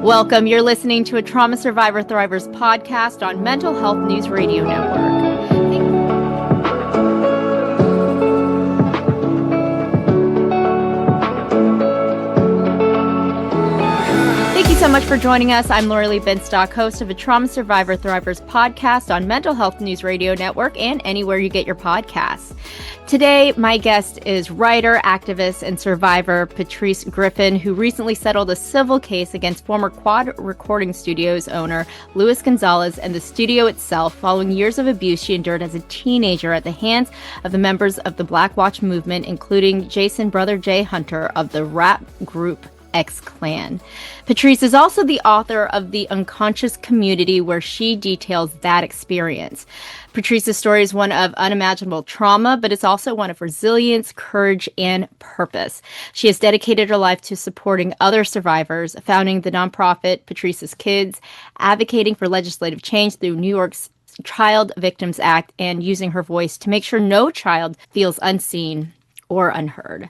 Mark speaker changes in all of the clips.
Speaker 1: Welcome. You're listening to a Trauma Survivor Thrivers podcast on Mental Health News Radio Network. Thank you so much for joining us. I'm Lorilee Binstock, host of a Trauma Survivor Thrivers podcast on Mental Health News Radio Network and anywhere you get your podcasts. Today, my guest is writer, activist, and survivor Patrice Griffin, who recently settled a civil case against former Quad Recording Studios owner Luis Gonzalez and the studio itself following years of abuse she endured as a teenager at the hands of the members of the Black Watch movement, including Jason Brother J. Hunter of the rap group X-Clan. Patrice is also the author of The Unconscious Community, where she details that experience. Patrice's story is one of unimaginable trauma, but it's also one of resilience, courage, and purpose. She has dedicated her life to supporting other survivors, founding the nonprofit Patrice's Kids, advocating for legislative change through New York's Child Victims Act, and using her voice to make sure no child feels unseen or unheard.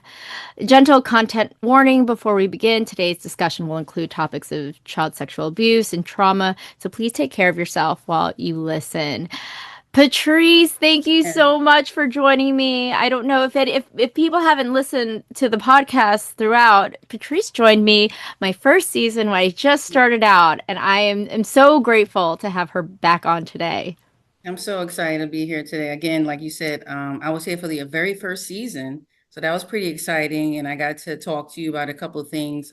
Speaker 1: Gentle content warning before we begin. Today's discussion will include topics of child sexual abuse and trauma, so please take care of yourself while you listen. Patrice, thank you so much for joining me. I don't know if people haven't listened to the podcast throughout, Patrice joined me my first season when I just started out, and I am so grateful to have her back on today.
Speaker 2: I'm so excited to be here today. Again, like you said, I was here for the very first season, so that was pretty exciting. And I got to talk to you about a couple of things,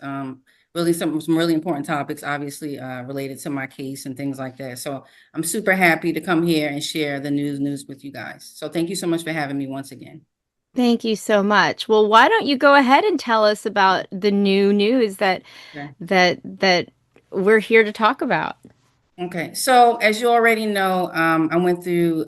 Speaker 2: really some really important topics, obviously related to my case and things like that. So I'm super happy to come here and share the news with you guys. So thank you so much for having me once again.
Speaker 1: Thank you so much. Well, why don't you go ahead and tell us about the new news that we're here to talk about?
Speaker 2: Okay, so as you already know, I went through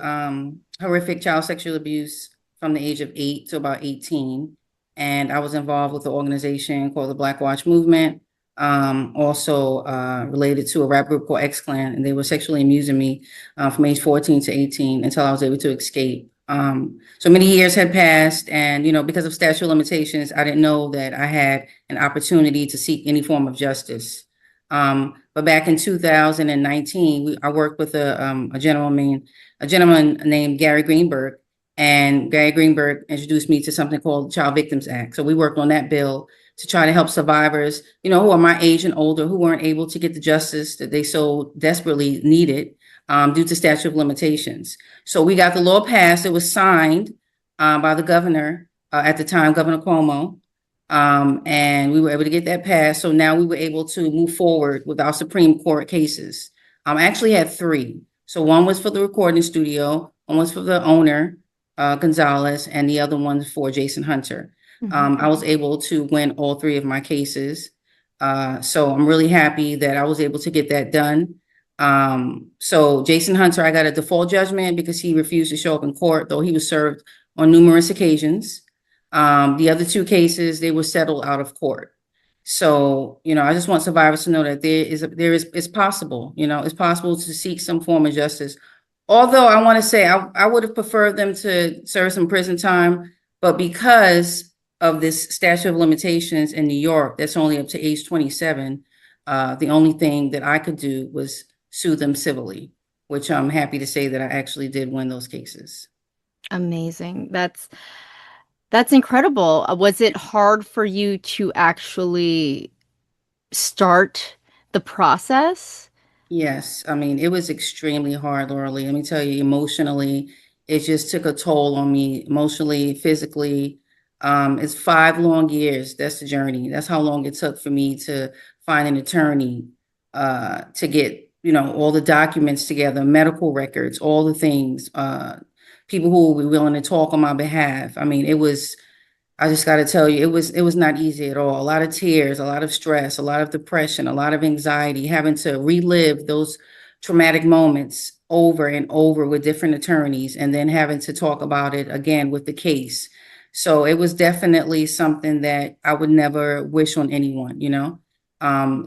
Speaker 2: horrific child sexual abuse from the age of 8 to about 18, and I was involved with an organization called the Black Watch movement, also related to a rap group called X-Clan, and they were sexually abusing me from age 14 to 18 until I was able to escape. So many years had passed, and because of statute of limitations, I didn't know that I had an opportunity to seek any form of justice. But back in 2019, I worked with a gentleman named Gary Greenberg, and Gary Greenberg introduced me to something called the Child Victims Act. So we worked on that bill to try to help survivors, who are my age and older, who weren't able to get the justice that they so desperately needed due to statute of limitations. So we got the law passed. It was signed by the governor at the time, Governor Cuomo. And we were able to get that passed. So now we were able to move forward with our Supreme Court cases. I actually had 3. So one was for the recording studio, one was for the owner, Gonzalez, and the other one for Jason Hunter. I was able to win all 3 of my cases. So I'm really happy that I was able to get that done. So Jason Hunter, I got a default judgment because he refused to show up in court, though he was served on numerous occasions. The other 2 cases, they were settled out of court. So, I just want survivors to know that it's possible, it's possible to seek some form of justice. Although I want to say I would have preferred them to serve some prison time, but because of this statute of limitations in New York, that's only up to age 27. The only thing that I could do was sue them civilly, which I'm happy to say that I actually did win those cases.
Speaker 1: Amazing. That's incredible. Was it hard for you to actually start the process?
Speaker 2: Yes. I mean, it was extremely hard, Lorilee. Let me tell you, emotionally, it just took a toll on me, emotionally, physically. It's 5 long years. That's the journey. That's how long it took for me to find an attorney, to get, all the documents together, medical records, all the things, people who will be willing to talk on my behalf. I mean, I just got to tell you, it was not easy at all. A lot of tears, a lot of stress, a lot of depression, a lot of anxiety, having to relive those traumatic moments over and over with different attorneys, and then having to talk about it again with the case. So it was definitely something that I would never wish on anyone,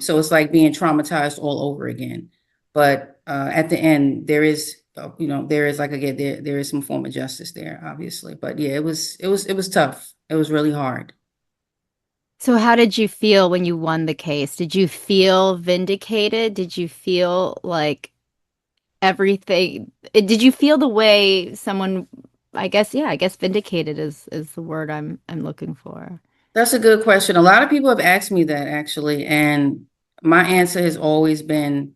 Speaker 2: So it's like being traumatized all over again. But at the end, there is like, again, there is some form of justice there, obviously. But yeah, it was tough. It was really hard.
Speaker 1: So how did you feel when you won the case? Did you feel vindicated? Did you feel like everything, did you feel the way someone, I guess, yeah, I guess vindicated is the word I'm looking for.
Speaker 2: That's a good question. A lot of people have asked me that actually, and my answer has always been,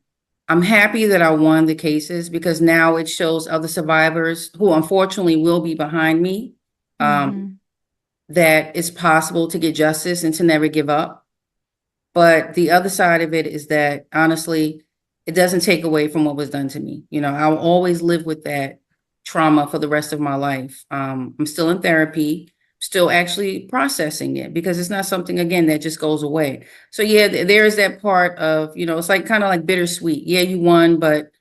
Speaker 2: I'm happy that I won the cases because now it shows other survivors who unfortunately will be behind me,
Speaker 1: Mm-hmm.
Speaker 2: that it's possible to get justice and to never give up. But the other side of it is that honestly, it doesn't take away from what was done to me. You know, I'll always live with that trauma for the rest of my life. I'm still in therapy, still actually processing it because it's not something, again, that just goes away. So yeah, there is that part of, you know, it's like kind of like bittersweet. Yeah, you won, but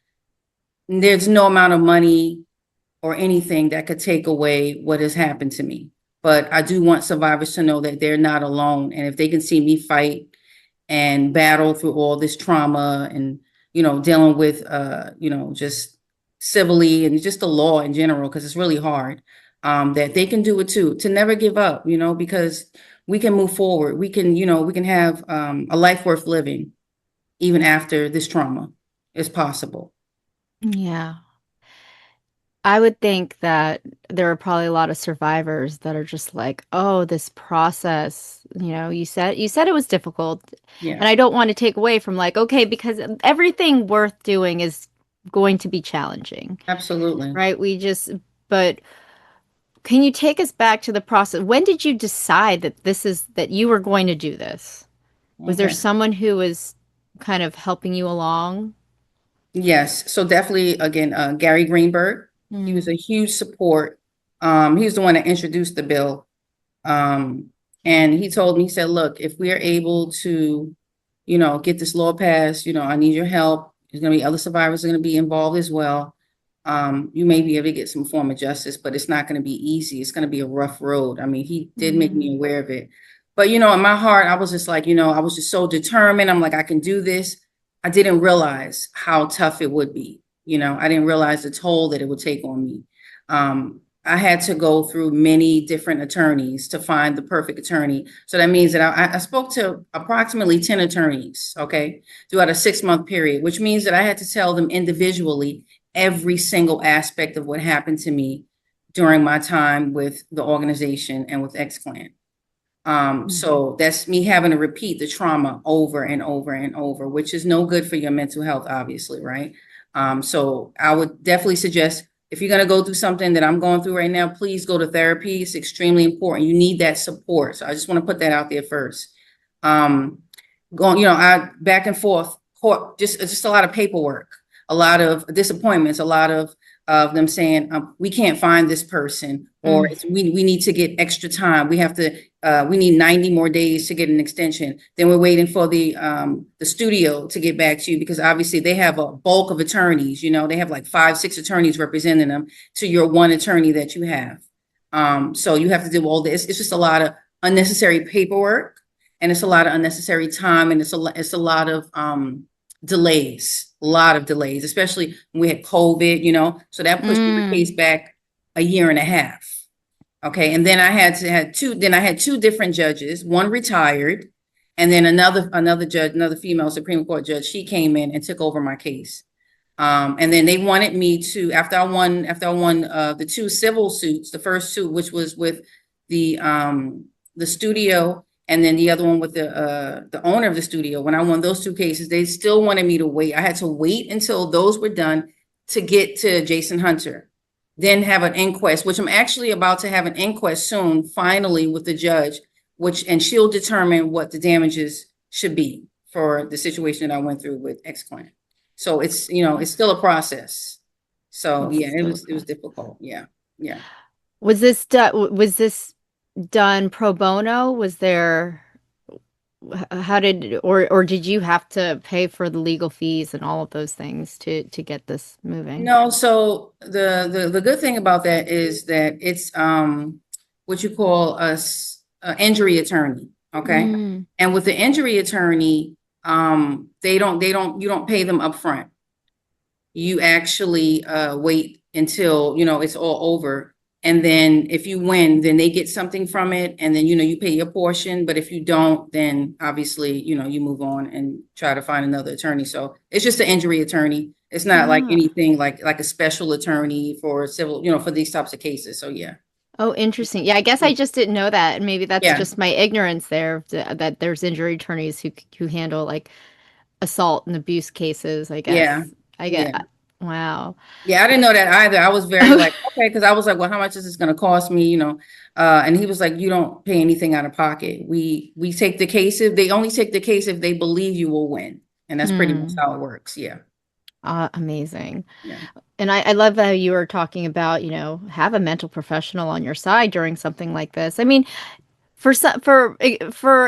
Speaker 2: there's no amount of money or anything that could take away what has happened to me. But I do want survivors to know that they're not alone. And if they can see me fight and battle through all this trauma and, you know, dealing with, you know, just civilly and just the law in general, because it's really hard, that they can do it too, to never give up, you know, because we can move forward. We can, you know, we can have a life worth living even after this trauma is possible.
Speaker 1: Yeah. I would think that there are probably a lot of survivors that are just like, oh, this process, you said it was difficult.
Speaker 2: Yeah,
Speaker 1: And I don't want to take away from like, okay, because everything worth doing is going to be challenging,
Speaker 2: absolutely.
Speaker 1: right? But can you take us back to the process? When did you decide that you were going to do this? Was there
Speaker 2: Okay.
Speaker 1: someone who was kind of helping you along?
Speaker 2: Yes, so definitely again, Gary Greenberg, he was
Speaker 1: Mm.
Speaker 2: a huge support. He was the one that introduced the bill. Um, and he told me, he said, look, if we are able to, you know, get this law passed, you know, I need your help. There's gonna be other survivors are gonna be involved as well. You may be able to get some form of justice, but it's not gonna be easy. It's gonna be a rough road. I mean, he did make me
Speaker 1: Mm.
Speaker 2: aware of it. But you know, in my heart, I was just like, you know, I was just so determined. I'm like, I can do this. I didn't realize how tough it would be. You know, I didn't realize the toll that it would take on me. I had to go through many different attorneys to find the perfect attorney. So that means that I spoke to approximately 10 attorneys, okay, throughout a 6-month period, which means that I had to tell them individually every single aspect of what happened to me during my time with the organization and with X-Clan.
Speaker 1: Mhm.
Speaker 2: So that's me having to repeat the trauma over and over and over, which is no good for your mental health, obviously, right? So I would definitely suggest if you're going to go through something that I'm going through right now, please go to therapy. It's extremely important. You need that support. So I just want to put that out there first. Um, Going, you know, I back and forth, court, just a lot of paperwork, a lot of disappointments, a lot of them saying, we can't find this person, or
Speaker 1: Mm.
Speaker 2: we need to get extra time. We need 90 more days to get an extension. Then we're waiting for the studio to get back to you because obviously they have a bulk of attorneys, you know, they have like 5, 6 attorneys representing them to your one attorney that you have. So you have to do all this. It's just a lot of unnecessary paperwork and it's a lot of unnecessary time and it's a lot of delays, especially when we had COVID, you know, so that pushed my case
Speaker 1: Mm.
Speaker 2: back a year and a half. Okay, and then I had two different judges. One retired, and then another judge, another female Supreme Court judge, she came in and took over my case. And then they wanted me to, after I won the 2 civil suits, the first suit, which was with the studio, and then the other one with the owner of the studio. When I won those 2 cases, they still wanted me to wait. I had to wait until those were done to get to Jason Hunter, then have an inquest, which I'm actually about to have an inquest soon, finally with the judge, and she'll determine what the damages should be for the situation that I went through with ex-client. So it's, you know, it's still a process. So
Speaker 1: It's
Speaker 2: yeah, it
Speaker 1: still a
Speaker 2: was it was
Speaker 1: process.
Speaker 2: difficult. Yeah. Yeah.
Speaker 1: Was this done pro bono? Was there how did or did you have to pay for the legal fees and all of those things to get this moving?
Speaker 2: No, so the good thing about that is that it's what you call a injury attorney, okay?
Speaker 1: Mm.
Speaker 2: And with the injury attorney, you don't pay them upfront. You actually wait until, you know, it's all over And then if you win, then they get something from it. And then, you pay your portion. But if you don't, then obviously, you move on and try to find another attorney. So it's just an injury attorney. It's not like
Speaker 1: Ah.
Speaker 2: anything like a special attorney for civil, for these types of cases. So yeah.
Speaker 1: Oh, interesting. Yeah, I guess I just didn't know that. And maybe that's
Speaker 2: Yeah.
Speaker 1: just my ignorance there, that there's injury attorneys who handle like assault and abuse cases, I
Speaker 2: Yeah.
Speaker 1: guess. I
Speaker 2: Yeah.
Speaker 1: get, wow.
Speaker 2: Yeah, I didn't know that either. I was very like, okay, because I was like, well, how much is this going to cost me? And he was like, you don't pay anything out of pocket. We take the case if they only take the case if they believe you will win, and that's pretty much
Speaker 1: Hmm.
Speaker 2: how it works. Yeah,
Speaker 1: Amazing.
Speaker 2: yeah.
Speaker 1: And I love that you were talking about, have a mental professional on your side during something like this. I mean, for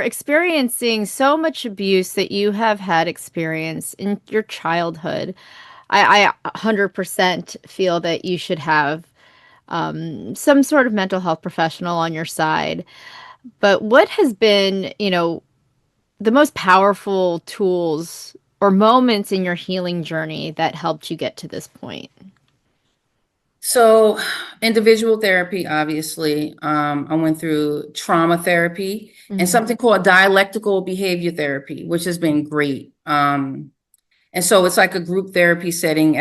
Speaker 1: experiencing so much abuse that you have had experience in your childhood, I 100% feel that you should have some sort of mental health professional on your side. But what has been, the most powerful tools or moments in your healing journey that helped you get to this point?
Speaker 2: So individual therapy, obviously. I went through trauma therapy and
Speaker 1: Hmm.
Speaker 2: something called dialectical behavior therapy, which has been great. And so it's like a group therapy setting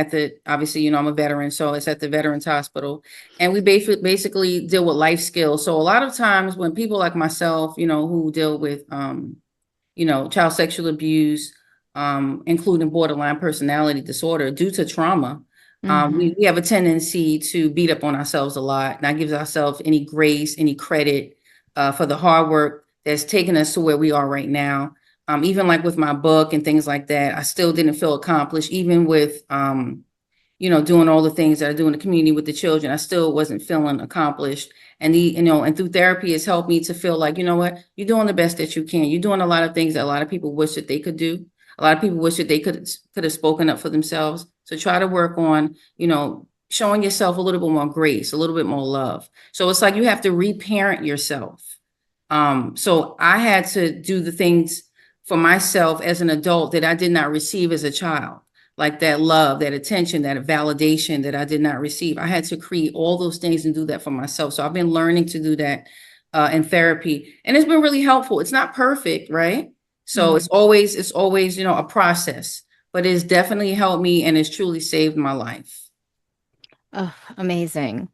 Speaker 2: obviously, I'm a veteran, so it's at the Veterans Hospital. And we basically deal with life skills. So a lot of times when people like myself, who deal with, child sexual abuse, including borderline personality disorder due to trauma,
Speaker 1: Hmm.
Speaker 2: we have a tendency to beat up on ourselves a lot, not give ourselves any grace, any credit for the hard work that's taken us to where we are right now. Even like with my book and things like that, I still didn't feel accomplished, even with, doing all the things that I do in the community with the children. I still wasn't feeling accomplished. And through therapy, it's helped me to feel like, you know what, you're doing the best that you can. You're doing a lot of things that a lot of people wish that they could do. A lot of people wish that they could have spoken up for themselves. So try to work on, showing yourself a little bit more grace, a little bit more love. So it's like you have to reparent yourself. So I had to do the things for myself as an adult that I did not receive as a child, like that love, that attention, that validation that I did not receive. I had to create all those things and do that for myself. So I've been learning to do that in therapy, and it's been really helpful. It's not perfect, right? So
Speaker 1: Hmm.
Speaker 2: it's always, a process, but it's definitely helped me and it's truly saved my life.
Speaker 1: Oh, amazing.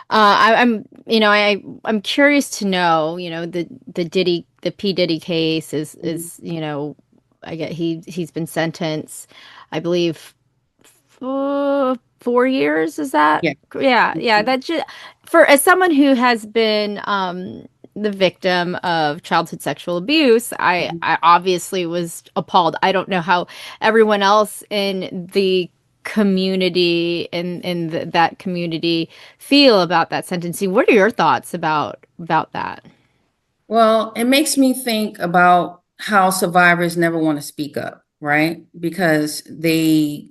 Speaker 1: I'm curious to know, the P Diddy case
Speaker 2: Mhm.
Speaker 1: is, I get he's been sentenced, I believe, 4 years. Is that?
Speaker 2: Yeah.
Speaker 1: Yeah, yeah.
Speaker 2: Mhm.
Speaker 1: That just for as someone who has been the victim of childhood sexual abuse,
Speaker 2: Mhm.
Speaker 1: I obviously was appalled. I don't know how everyone else in the community that community feel about that sentencing. What are your thoughts about that?
Speaker 2: Well, it makes me think about how survivors never want to speak up, right? Because they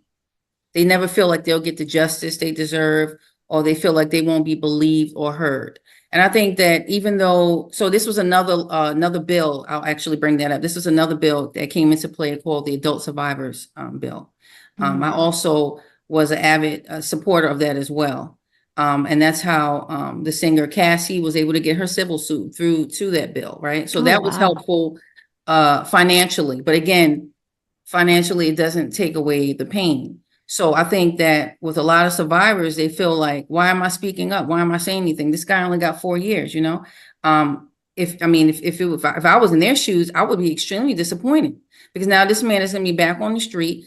Speaker 2: never feel like they'll get the justice they deserve, or they feel like they won't be believed or heard. And I think that even though, so this was another bill, I'll actually bring that up. This was another bill that came into play called the Adult Survivors Bill. I
Speaker 1: Mm.
Speaker 2: also was an avid supporter of that as well. And that's how the singer Cassie was able to get her civil suit through to that bill, right? So
Speaker 1: Oh,
Speaker 2: that was
Speaker 1: wow.
Speaker 2: helpful financially. But again, financially, it doesn't take away the pain. So I think that with a lot of survivors, they feel like, why am I speaking up? Why am I saying anything? This guy only got 4 years, you know? If I mean, if I was in their shoes, I would be extremely disappointed because now this man is going to be back on the street.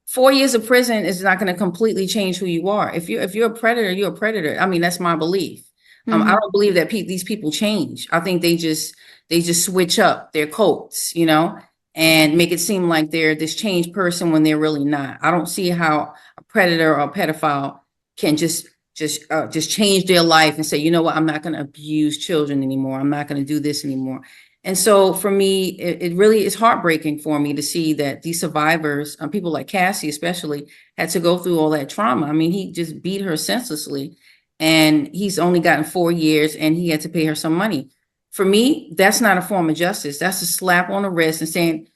Speaker 2: 4 years of prison is not going to completely change who you are. If you're a predator, you're a predator. I mean, that's my belief. I
Speaker 1: Hmm.
Speaker 2: don't believe that these people change. I think they just switch up their coats, and make it seem like they're this changed person when they're really not. I don't see how a predator or a pedophile can just change their life and say, you know what, I'm not going to abuse children anymore. I'm not going to do this anymore. And so for me, it really is heartbreaking for me to see that these survivors, people like Cassie especially, had to go through all that trauma. I mean, he just beat her senselessly, and he's only gotten 4 years, and he had to pay her some money. For me, that's not a form of justice. That's a slap on the wrist and saying,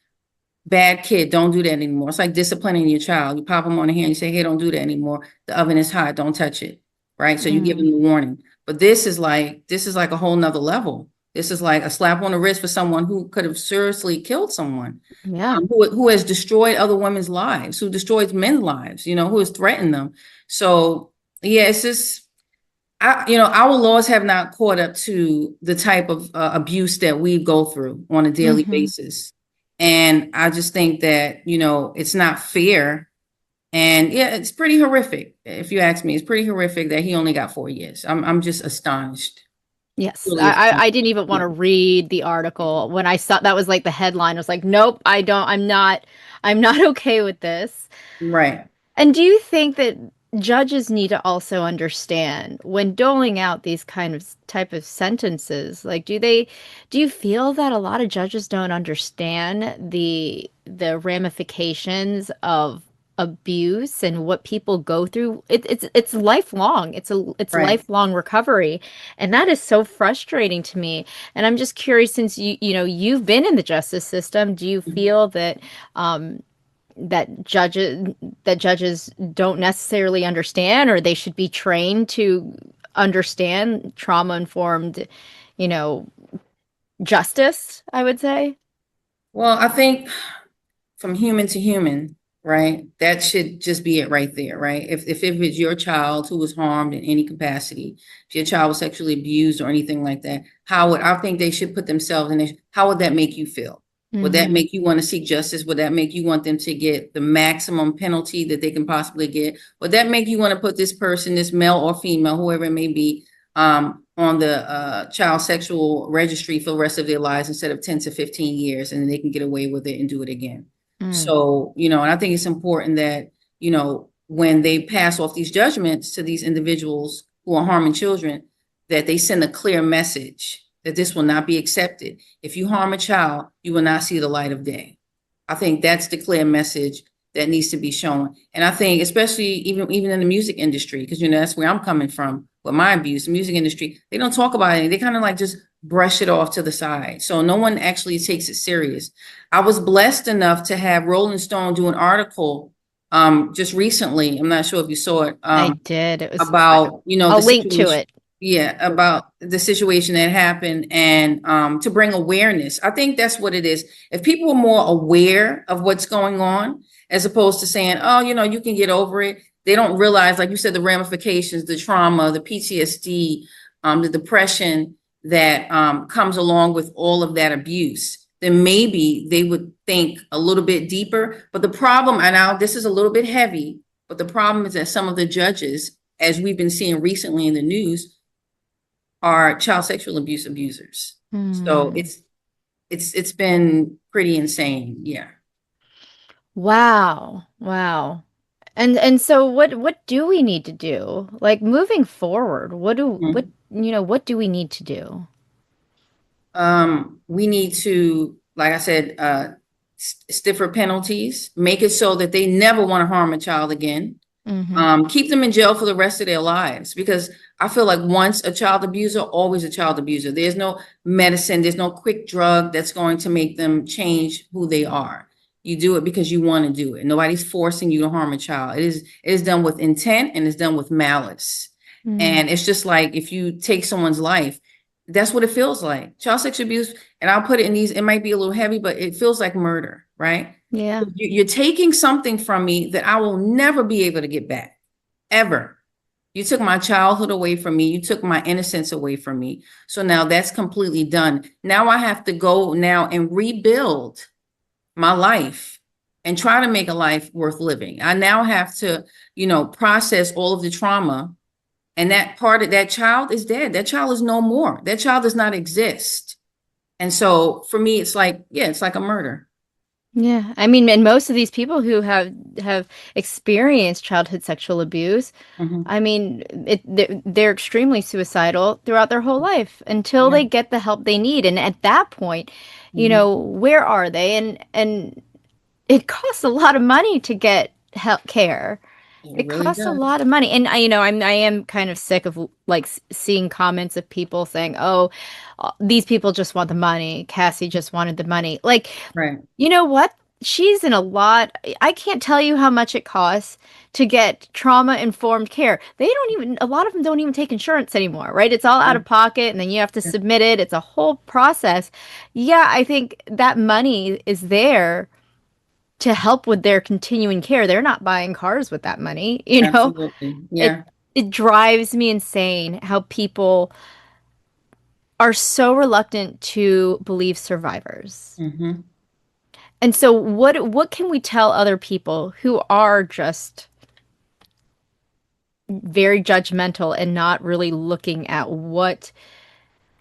Speaker 2: bad kid, don't do that anymore. It's like disciplining your child. You pop them on the hand, you say, hey, don't do that anymore. The oven is hot, don't touch it. Right. So you give
Speaker 1: Mm.
Speaker 2: them a warning. But this is like a whole nother level. This is like a slap on the wrist for someone who could have seriously killed someone,
Speaker 1: Yeah.
Speaker 2: who has destroyed other women's lives, who destroys men's lives, who has threatened them. So yeah, it's just our laws have not caught up to the type of abuse that we go through on a daily basis. And I just think that, it's not fair. And yeah, it's pretty horrific. If you ask me, it's pretty horrific that he only got 4 years. I'm just astonished.
Speaker 1: Yes,
Speaker 2: Really
Speaker 1: I
Speaker 2: astonished.
Speaker 1: didn't even want to read the article when I saw that was like the headline. I was like, nope, I don't, I'm not okay with this.
Speaker 2: Right.
Speaker 1: And do you think that judges need to also understand when doling out these kind of type of sentences, like do you feel that a lot of judges don't understand the ramifications of abuse and what people go through? It's lifelong. It's
Speaker 2: Right.
Speaker 1: lifelong recovery. And that is so frustrating to me. And I'm just curious, since you've been in the justice system, do you feel that um that judges don't necessarily understand, or they should be trained to understand trauma informed, you know, justice, I would say.
Speaker 2: Well, I think from human to human, right? That should just be it right there, right? If it was your child who was harmed in any capacity, if your child was sexually abused or anything like that, I think they should put themselves in it. How would that make you feel? Would that
Speaker 1: Mm-hmm.
Speaker 2: make you want to seek justice? Would that make you want them to get the maximum penalty that they can possibly get? Would that make you want to put this person, this male or female, whoever it may be, on the child sexual registry for the rest of their lives instead of 10 to 15 years, and then they can get away with it and do it again?
Speaker 1: Mm.
Speaker 2: So, and I think it's important that, when they pass off these judgments to these individuals who are harming children, that they send a clear message that this will not be accepted. If you harm a child, you will not see the light of day. I think that's the clear message that needs to be shown. And I think especially even in the music industry, because that's where I'm coming from with my abuse, the music industry, they don't talk about it. They kind of like just brush it off to the side. So no one actually takes it serious. I was blessed enough to have Rolling Stone do an article just recently. I'm not sure if you saw it,
Speaker 1: I did. It was,
Speaker 2: about, the
Speaker 1: I'll link to
Speaker 2: situation.
Speaker 1: it.
Speaker 2: Yeah, about the situation that happened, and to bring awareness. I think that's what it is. If people are more aware of what's going on, as opposed to saying, oh, you can get over it. They don't realize, like you said, the ramifications, the trauma, the PTSD, the depression that comes along with all of that abuse. Then maybe they would think a little bit deeper. But the problem, and now this is a little bit heavy, but the problem is that some of the judges, as we've been seeing recently in the news, are child sexual abuse abusers. So
Speaker 1: Hmm.
Speaker 2: it's been pretty insane. Yeah.
Speaker 1: Wow. Wow. And so what do we need to do? Like moving forward,
Speaker 2: Mhm.
Speaker 1: what do we need to do?
Speaker 2: We need to, like I said, stiffer penalties, make it so that they never want to harm a child again.
Speaker 1: Mm-hmm.
Speaker 2: Keep them in jail for the rest of their lives, because I feel like once a child abuser, always a child abuser. There's no medicine, there's no quick drug that's going to make them change who they are. You do it because you want to do it. Nobody's forcing you to harm a child. It is done with intent, and it's done with malice.
Speaker 1: Mm.
Speaker 2: And it's just like if you take someone's life, that's what it feels like. Child sexual abuse, and I'll put it in these, it might be a little heavy, but it feels like murder, right?
Speaker 1: Yeah.
Speaker 2: You're taking something from me that I will never be able to get back, ever. You took my childhood away from me. You took my innocence away from me. So now that's completely done. Now I have to go now and rebuild my life and try to make a life worth living. I now have to, process all of the trauma. And that part of that child is dead. That child is no more. That child does not exist. And so for me, it's like, yeah, it's like a murder.
Speaker 1: Yeah. I mean, and most of these people who have experienced childhood sexual abuse,
Speaker 2: Mhm.
Speaker 1: I mean, they're extremely suicidal throughout their whole life until
Speaker 2: Yeah.
Speaker 1: they get the help they need. And at that point,
Speaker 2: Mhm.
Speaker 1: where are they? And it costs a lot of money to get help care.
Speaker 2: It
Speaker 1: It
Speaker 2: really
Speaker 1: costs a
Speaker 2: does.
Speaker 1: lot of money. And I am kind of sick of like seeing comments of people saying, "Oh, these people just want the money. Cassie just wanted the money." Like,
Speaker 2: Right.
Speaker 1: you know what? she's in a lot. I can't tell you how much it costs to get trauma-informed care. A lot of them don't even take insurance anymore, right? It's all out
Speaker 2: Yeah.
Speaker 1: of pocket, and then you have to submit it. It's a whole process. Yeah, I think that money is there to help with their continuing care. They're not buying cars with that money, you know?
Speaker 2: Absolutely.
Speaker 1: It
Speaker 2: Yeah.
Speaker 1: it drives me insane how people are so reluctant to believe survivors.
Speaker 2: Hmm.
Speaker 1: And so what can we tell other people who are just very judgmental and not really looking at what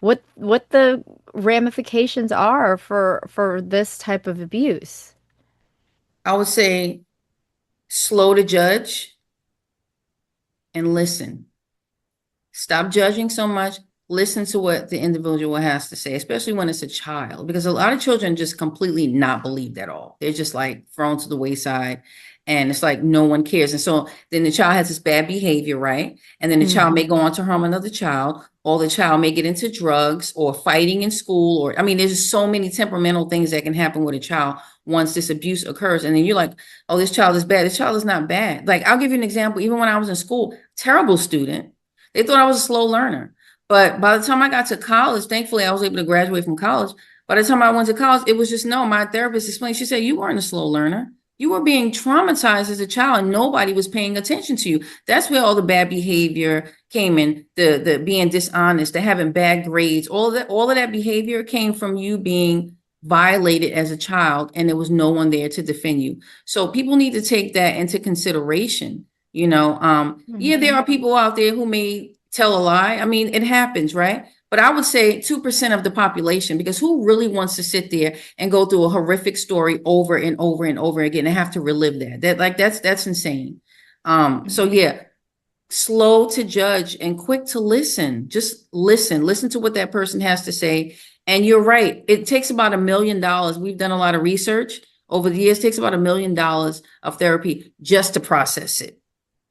Speaker 1: the ramifications are for this type of abuse?
Speaker 2: I would say slow to judge and listen. Stop judging so much. Listen to what the individual has to say, especially when it's a child, because a lot of children just completely not believed at all. They're just like thrown to the wayside, and it's like no one cares. And so then the child has this bad behavior, right? And then the child may
Speaker 1: Mhm.
Speaker 2: go on to harm another child, or the child may get into drugs or fighting in school, or I mean, there's just so many temperamental things that can happen with a child once this abuse occurs. And then you're like, oh, this child is bad. This child is not bad. Like, I'll give you an example. Even when I was in school, terrible student. They thought I was a slow learner. But by the time I got to college, thankfully I was able to graduate from college. By the time I went to college, it was just no, my therapist explained, she said, you weren't a slow learner. You were being traumatized as a child and nobody was paying attention to you. That's where all the bad behavior came in, the being dishonest, the having bad grades, all of that behavior came from you being violated as a child and there was no one there to defend you. So people need to take that into consideration. Yeah, there
Speaker 1: Mhm.
Speaker 2: are people out there who may tell a lie. I mean, it happens, right? But I would say 2% of the population, because who really wants to sit there and go through a horrific story over and over and over again and have to relive that? That's insane. So yeah, slow to judge and quick to listen. Just listen to what that person has to say. And you're right, it takes about $1 million. We've done a lot of research over the years. It takes about $1 million of therapy just to process it.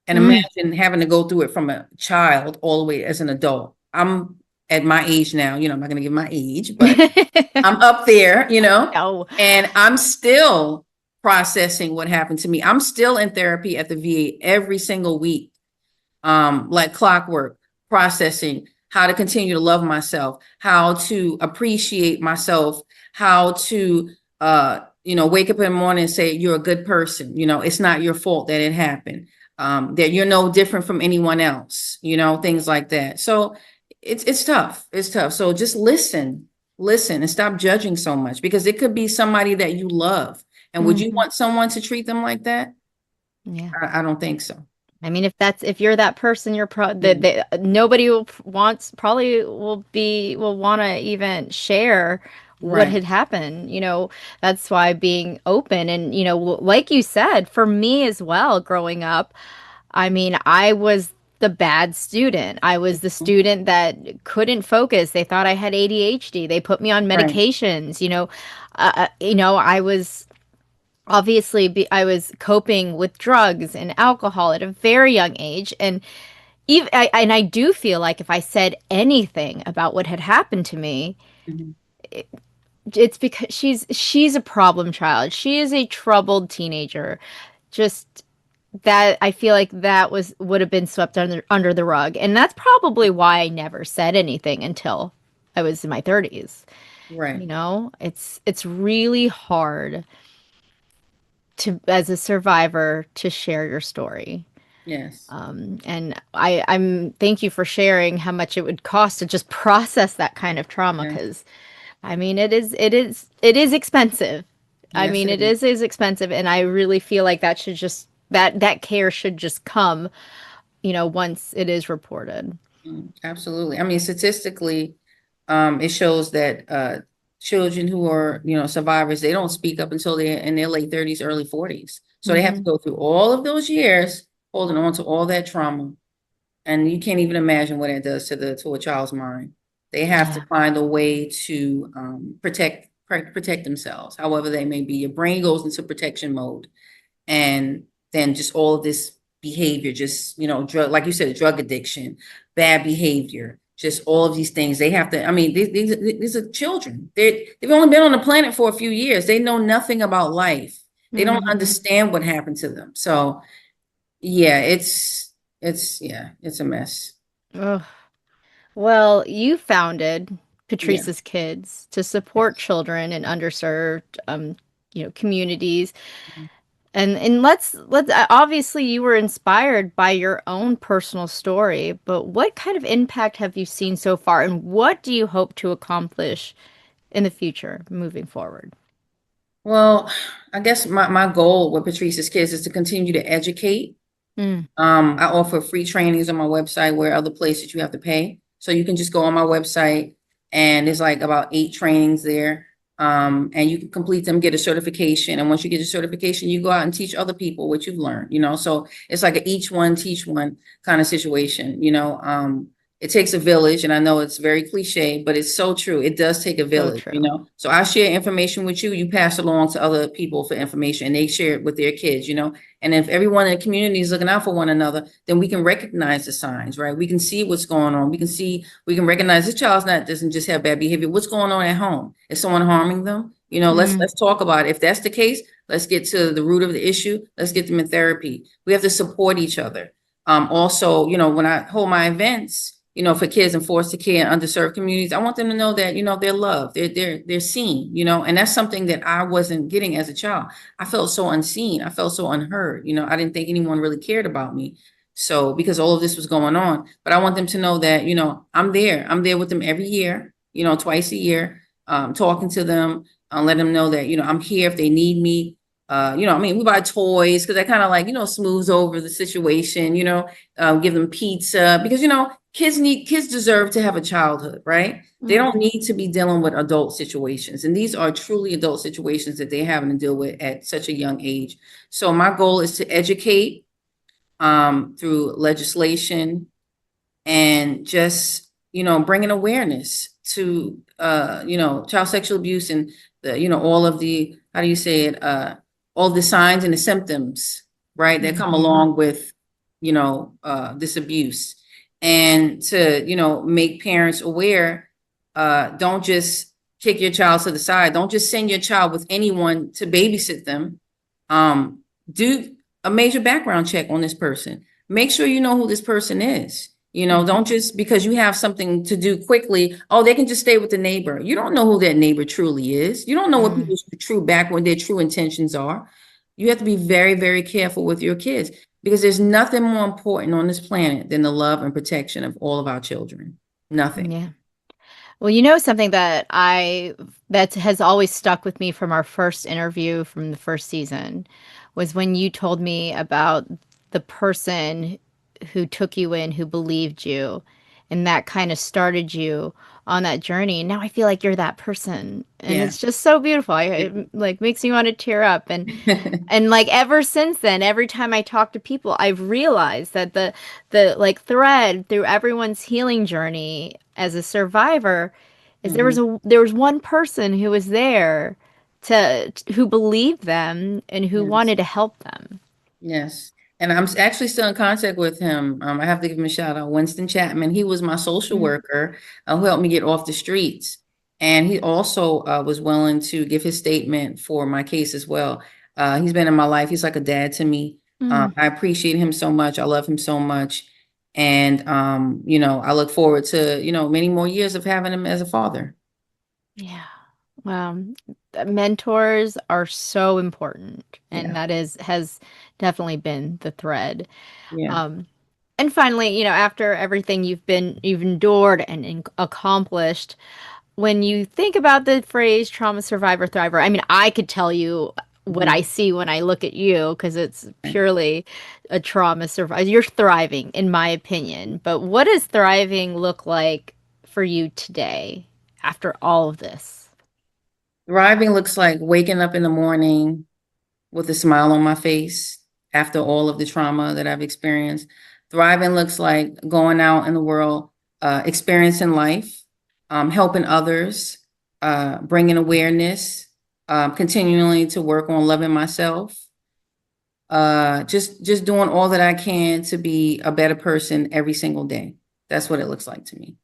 Speaker 2: And
Speaker 1: Mm.
Speaker 2: imagine having to go through it from a child all the way as an adult. I'm at my age now, I'm not going to give my age, but I'm up there,
Speaker 1: No.
Speaker 2: and I'm still processing what happened to me. I'm still in therapy at the VA every single week, like clockwork, processing how to continue to love myself, how to appreciate myself, how to, wake up in the morning and say, you're a good person. It's not your fault that it happened. That you're no different from anyone else, things like that. So it's tough. It's tough. So just listen and stop judging so much, because it could be somebody that you love. And would you
Speaker 1: Mhm.
Speaker 2: want someone to treat them like that?
Speaker 1: Yeah.
Speaker 2: I don't think so.
Speaker 1: I mean, if you're that person, you're
Speaker 2: Yeah.
Speaker 1: nobody probably will want to even share what
Speaker 2: Right.
Speaker 1: had happened. That's why being open and like you said, for me as well, growing up, I mean, I was the bad student. I was the
Speaker 2: Mhm.
Speaker 1: student that couldn't focus. They thought I had ADHD. They put me on
Speaker 2: Right.
Speaker 1: medications. I was I was coping with drugs and alcohol at a very young age, and I do feel like if I said anything about what had happened to me,
Speaker 2: Mhm.
Speaker 1: it's because she's a problem child. She is a troubled teenager. Just that I feel like that would have been swept under the rug, and that's probably why I never said anything until I was in my 30s.
Speaker 2: Right.
Speaker 1: It's really hard to as a survivor to share your story.
Speaker 2: Yes.
Speaker 1: And I'm thank you for sharing how much it would cost to just process that kind of trauma,
Speaker 2: Yes.
Speaker 1: because I mean it is expensive. I
Speaker 2: Yes,
Speaker 1: mean
Speaker 2: it
Speaker 1: it
Speaker 2: is.
Speaker 1: is expensive, and I really feel like that should just that care should just come, once it is reported.
Speaker 2: Absolutely. I mean, statistically, it shows that children who are, survivors, they don't speak up until they're in their late 30s, early 40s. So they have to
Speaker 1: Hmm.
Speaker 2: go through all of those years holding on to all that trauma. And you can't even imagine what it does to a child's mind. They have to
Speaker 1: Yeah.
Speaker 2: find a way to protect themselves, however they may be. Your brain goes into protection mode, and then just all of this behavior, just drug, like you said, drug addiction, bad behavior, just all of these things. They have to. I mean, these are children. They've only been on the planet for a few years. They know nothing about life. They don't
Speaker 1: Hmm.
Speaker 2: understand what happened to them. So yeah, it's a mess.
Speaker 1: Ugh. Well, you founded
Speaker 2: Yeah.
Speaker 1: Patrice's Kids to support children in underserved, communities. And let's obviously you were inspired by your own personal story, but what kind of impact have you seen so far, and what do you hope to accomplish in the future moving forward?
Speaker 2: Well, I guess my goal with Patrice's Kids is to continue to educate.
Speaker 1: Mm.
Speaker 2: I offer free trainings on my website where other places you have to pay. So you can just go on my website and there's like about 8 trainings there. And you can complete them, get a certification. And once you get your certification, you go out and teach other people what you've learned, So it's like a each one, teach one kind of situation. It takes a village, and I know it's very cliche, but it's so true. It does take a
Speaker 1: So
Speaker 2: village,
Speaker 1: true.
Speaker 2: So I share information with you, you pass it along to other people for information, and they share it with their kids. And if everyone in the community is looking out for one another, then we can recognize the signs, right? We can see what's going on. We can recognize this child's not doesn't just have bad behavior. What's going on at home? Is someone harming them? Let's
Speaker 1: Mm.
Speaker 2: talk about it. If that's the case, let's get to the root of the issue. Let's get them in therapy. We have to support each other. Also, when I hold my events, for kids in foster care and underserved communities, I want them to know that, they're loved, they're seen, and that's something that I wasn't getting as a child. I felt so unseen. I felt so unheard. I didn't think anyone really cared about me. So because all of this was going on, but I want them to know that, I'm there. I'm there with them every year, twice a year, talking to them, let them know that, I'm here if they need me. We buy toys because that kind of like, smooths over the situation, give them pizza because, kids deserve to have a childhood, right? They don't
Speaker 1: Mm.
Speaker 2: need to be dealing with adult situations. And these are truly adult situations that they're having to deal with at such a young age. So my goal is to educate through legislation and just, bringing awareness to, child sexual abuse and all of the, how do you say it? All the signs and the symptoms, right, that come
Speaker 1: Hmm.
Speaker 2: along with, this abuse. And to, make parents aware, don't just kick your child to the side. Don't just send your child with anyone to babysit them. Do a major background check on this person. Make sure you know who this person is. Don't just because you have something to do quickly, oh, they can just stay with the neighbor. You don't know who that neighbor truly is. You don't know what
Speaker 1: Mm.
Speaker 2: people's true when their true intentions are. You have to be very, very careful with your kids because there's nothing more important on this planet than the love and protection of all of our children. Nothing.
Speaker 1: Yeah. Well, something that has always stuck with me from our first interview from the first season was when you told me about the person who took you in, who believed you, and that kind of started you on that journey. And now I feel like you're that person, and
Speaker 2: Yeah.
Speaker 1: it's just so beautiful. It like makes me want to tear up, and like ever since then, every time I talk to people, I've realized that the like thread through everyone's healing journey as a survivor is
Speaker 2: Mhm.
Speaker 1: there was one person who was there to who believed them and who
Speaker 2: Yes.
Speaker 1: wanted to help them.
Speaker 2: Yes. And I'm actually still in contact with him. I have to give him a shout out. Winston Chapman. He was my social
Speaker 1: Mm.
Speaker 2: worker who helped me get off the streets. And he also was willing to give his statement for my case as well. He's been in my life. He's like a dad to me.
Speaker 1: Mm.
Speaker 2: I appreciate him so much. I love him so much. And, I look forward to, many more years of having him as a father.
Speaker 1: Yeah. Well, mentors are so important, and
Speaker 2: Yeah.
Speaker 1: that is has definitely been the thread.
Speaker 2: Yeah.
Speaker 1: Um, and finally, after everything you've endured and accomplished, when you think about the phrase trauma survivor thriver, I mean, I could tell you what I
Speaker 2: Mhm.
Speaker 1: see when I look at you because it's
Speaker 2: Okay.
Speaker 1: purely a trauma survivor. You're thriving, in my opinion. But what does thriving look like for you today after all of this?
Speaker 2: Thriving looks like waking up in the morning with a smile on my face after all of the trauma that I've experienced. Thriving looks like going out in the world, experiencing life, helping others, bringing awareness, continually to work on loving myself, just doing all that I can to be a better person every single day. That's what it looks like to me.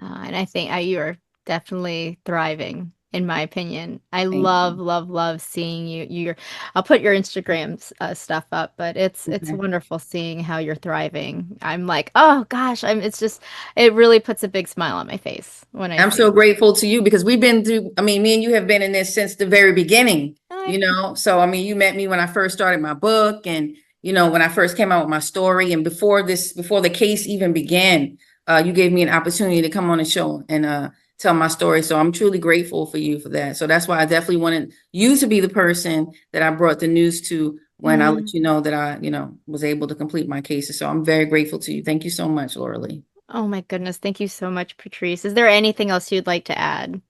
Speaker 1: And I think you are definitely thriving in my opinion. I
Speaker 2: Thank
Speaker 1: love,
Speaker 2: you.
Speaker 1: love, love seeing I'll put your Instagram stuff up, but it's
Speaker 2: Okay.
Speaker 1: wonderful seeing how you're thriving. I'm like, oh gosh, it's just, it really puts a big smile on my face when I
Speaker 2: I'm
Speaker 1: see
Speaker 2: so
Speaker 1: it.
Speaker 2: grateful to you because we've been through, I mean, me and you have been in this since the very beginning,
Speaker 1: I-
Speaker 2: So, I mean, you met me when I first started my book and, when I first came out with my story and before the case even began, you gave me an opportunity to come on the show and tell my story. So I'm truly grateful for you for that. So that's why I definitely wanted you to be the person that I brought the news to when I let
Speaker 1: Mm.
Speaker 2: you know that I, was able to complete my cases. So I'm very grateful to you. Thank you so much, Lorilee.
Speaker 1: Oh my goodness. Thank you so much, Patrice. Is there anything else you'd like to add?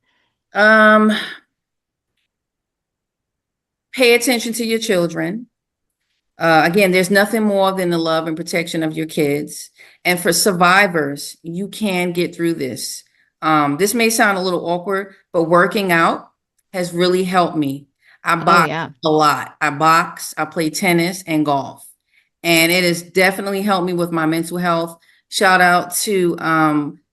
Speaker 2: Um, Pay attention to your children. Again, there's nothing more than the love and protection of your kids. And for survivors, you can get through this. This may sound a little awkward, but working out has really helped me. I
Speaker 1: Oh
Speaker 2: box
Speaker 1: yeah.
Speaker 2: a lot. I box, I play tennis and golf. And it has definitely helped me with my mental health. Shout out to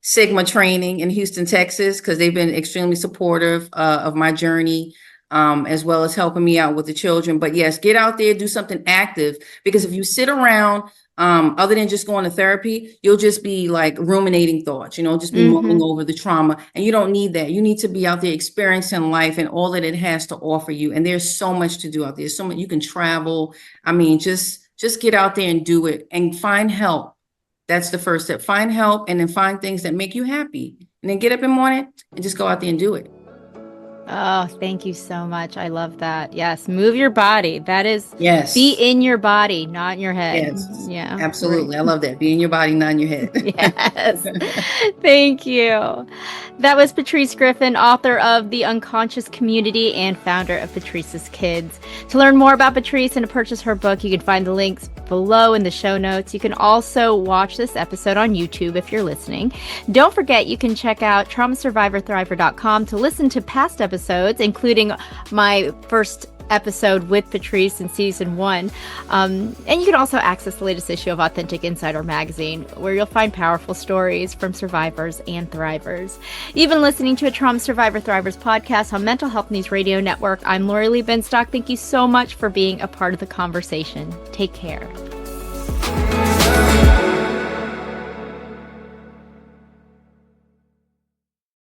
Speaker 2: Sigma Training in Houston, Texas, because they've been extremely supportive of my journey, as well as helping me out with the children. But yes, get out there, do something active, because if you sit around, other than just going to therapy, you'll just be like ruminating thoughts, just be mulling
Speaker 1: Mm-hmm.
Speaker 2: over the trauma. And you don't need that. You need to be out there experiencing life and all that it has to offer you. And there's so much to do out there. So much you can travel. I mean, just get out there and do it and find help. That's the first step. Find help and then find things that make you happy. And then get up in the morning and just go out there and do it.
Speaker 1: Oh, thank you so much. I love that. Yes, move your body. That is, be
Speaker 2: Yes.
Speaker 1: in your body, not in your head.
Speaker 2: Yes.
Speaker 1: Yeah, right.
Speaker 2: Absolutely. I love that. Be in your body, not in your head.
Speaker 1: Yes. Thank you. That was Patrice Griffin, author of The Unconscious Community and founder of Patrice's Kids. To learn more about Patrice and to purchase her book, you can find the links below in the show notes. You can also watch this episode on YouTube if you're listening. Don't forget, you can check out traumasurvivorthriver.com to listen to past episodes, including my first episode with Patrice in season 1. And you can also access the latest issue of Authentic Insider magazine, where you'll find powerful stories from survivors and thrivers. You've been listening to a Trauma Survivor Thrivers podcast on Mental Health News Radio Network. I'm Lorilee Binstock. Thank you so much for being a part of the conversation. Take care.